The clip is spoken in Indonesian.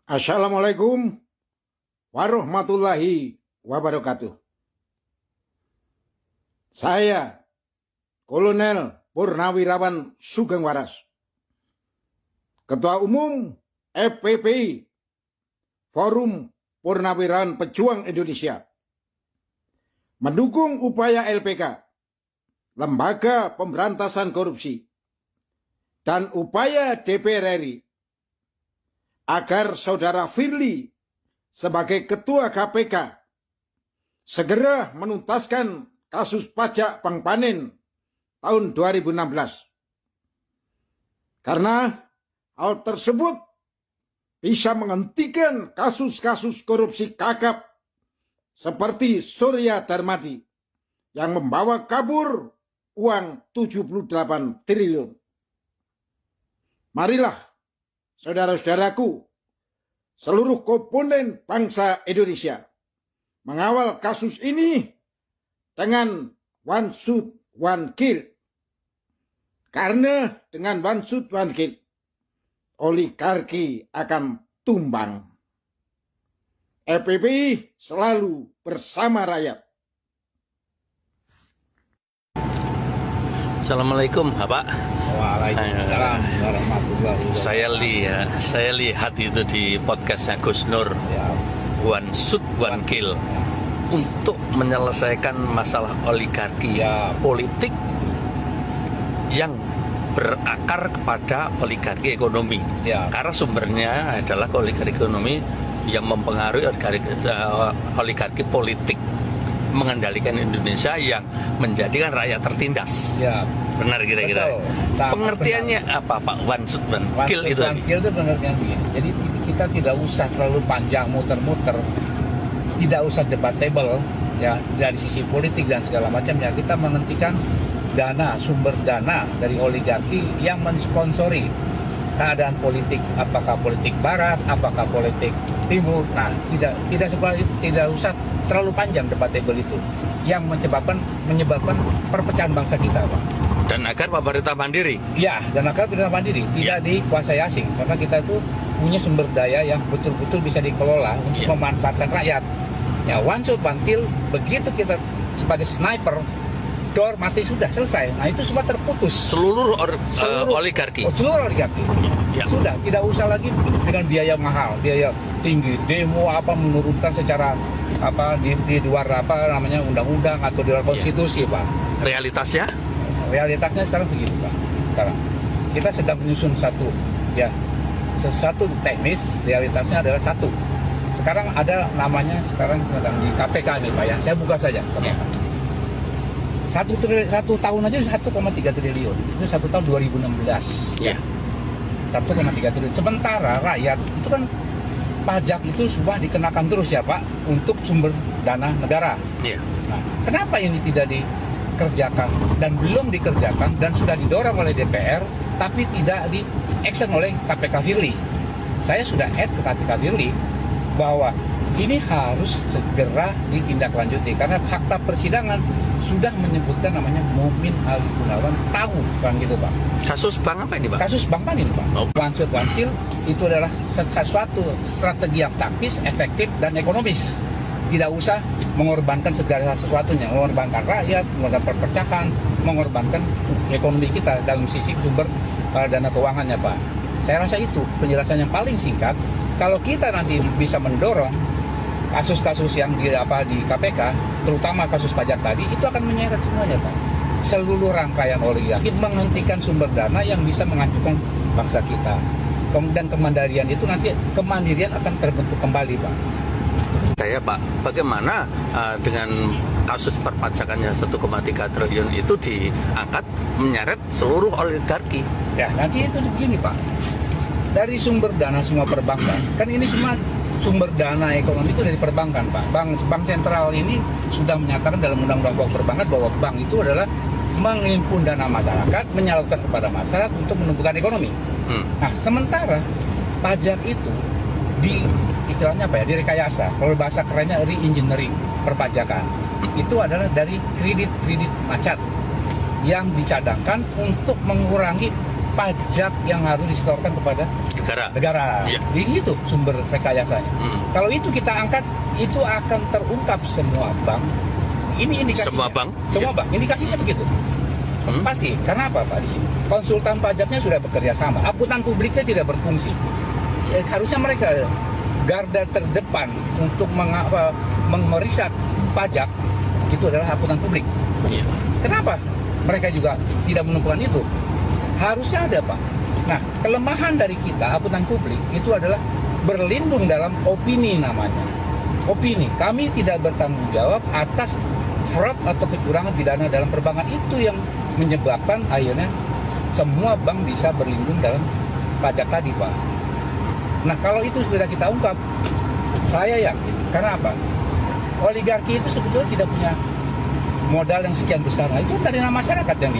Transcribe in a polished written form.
Assalamualaikum warahmatullahi wabarakatuh. Saya Kolonel Purnawirawan Sugeng Waras, Ketua Umum FPPI, Forum Purnawirawan Pejuang Indonesia, mendukung upaya LPK, Lembaga Pemberantasan Korupsi, dan upaya DPR RI agar Saudara Firly sebagai Ketua KPK segera menuntaskan kasus pajak Bank Panin tahun 2016. Karena hal tersebut bisa menghentikan kasus-kasus korupsi kakap seperti Surya Darmadi yang membawa kabur uang 78 triliun. Marilah saudara-saudaraku, seluruh komponen bangsa Indonesia mengawal kasus ini dengan one shoot, one kill. Karena dengan one shoot, one kill, oligarki akan tumbang. FPPI selalu bersama rakyat. Assalamualaikum, Bapak. Waalaikumsalam warahmatullahi wabarakatuh. Saya lihat itu di podcastnya Gus Nur, one shoot, one kill, untuk menyelesaikan masalah oligarki politik yang berakar kepada oligarki ekonomi. Karena sumbernya adalah oligarki ekonomi yang mempengaruhi oligarki politik mengendalikan Indonesia yang menjadikan rakyat tertindas. Benar kira-kira. Pengertiannya benar. Apa Pak? One shoot, one kill itu? One kill itu pengertian begini. Jadi kita tidak usah terlalu panjang muter-muter, tidak usah debatable ya dari sisi politik dan segala macamnya. Kita menghentikan sumber dana dari oligarki yang mensponsori keadaan politik, apakah politik barat, apakah politik timur. Nah, tidak usah terlalu panjang debatable itu yang menyebabkan perpecahan bangsa kita, Pak. Dan agar pemerintah mandiri. Ya, dan agar pemerintah mandiri tidak dikuasai asing, karena kita itu punya sumber daya yang betul-betul bisa dikelola untuk memanfaatkan rakyat. Ya, one shot one kill, begitu kita sebagai sniper, dor mati sudah selesai. Nah, itu semua terputus. Seluruh oligarki. Seluruh oligarki. Sudah, tidak usah lagi dengan biaya mahal, biaya tinggi, demo menurunkan secara di luar undang-undang atau di luar konstitusi, Pak. Realitasnya sekarang begini, Pak. Sekarang kita sedang menyusun satu teknis, realitasnya adalah satu. Sekarang ada namanya sedang di KPK nih, Pak ya. Saya buka saja. Satu tahun aja 1,3 triliun. Itu satu tahun 2016. 1,3 triliun. Sementara rakyat itu kan pajak itu semua dikenakan terus ya Pak untuk sumber dana negara. Nah, kenapa ini tidak dikerjakan dan belum dikerjakan dan sudah didorong oleh DPR tapi tidak di-action oleh KPK Firly? Saya sudah add ke KPK Firly bahwa ini harus segera ditindaklanjuti karena fakta persidangan sudah menyebutkan namanya Mumin Ali Gunawan tahu kan gitu Pak. Kasus bank apa ini Pak? Kasus Bank Panin Pak. One shot one kill itu adalah suatu strategi yang taktis, efektif dan ekonomis. Tidak usah mengorbankan segala sesuatunya, mengorbankan rakyat, mengorbankan perpecahan, mengorbankan ekonomi kita dalam sisi sumber dana keuangannya Pak. Saya rasa itu penjelasan yang paling singkat. Kalau kita nanti bisa mendorong kasus-kasus yang di KPK, terutama kasus pajak tadi, itu akan menyeret semuanya, Pak. Seluruh rangkaian oligarki menghentikan sumber dana yang bisa menghancurkan bangsa kita. Dan kemandirian itu nanti akan terbentuk kembali, Pak. Saya Pak, bagaimana dengan kasus perpajakannya 1,3 triliun itu diangkat menyeret seluruh oligarki? Ya, nanti itu begini, Pak. Dari sumber dana semua perbankan, kan ini semua sumber dana ekonomi itu dari perbankan, Pak. Bank sentral ini sudah menyatakan dalam undang-undang pokok perbankan bahwa bank itu adalah menghimpun dana masyarakat, menyalurkan kepada masyarakat untuk menumbuhkan ekonomi. Nah, sementara pajak itu istilahnya direkayasa. Kalau bahasa kerennya re-engineering perpajakan. Itu adalah dari kredit macet yang dicadangkan untuk mengurangi pajak yang harus disetorkan kepada negara. Iya. Di situ sumber rekayasanya. Kalau itu kita angkat, itu akan terungkap semua bank. Ini indikasinya. Semua bank. Indikasinya begitu. Pasti. Karena apa Pak di sini? Konsultan pajaknya sudah bekerja sama. Akuntan publiknya tidak berfungsi. Harusnya mereka garda terdepan untuk memeriksa pajak itu adalah akuntan publik. Iya. Kenapa mereka juga tidak menentukan itu? Harusnya ada Pak. Nah, kelemahan dari kita akuntan publik itu adalah berlindung dalam opini namanya. Opini. Kami tidak bertanggung jawab atas fraud atau kecurangan pidana dalam perbankan. Itu yang menyebabkan akhirnya semua bank bisa berlindung dalam pajak tadi Pak. Nah, kalau itu sudah kita ungkap, saya yakin. Karena apa? Oligarki itu sebetulnya tidak punya modal yang sekian besar. Nah, itu dari masyarakat yang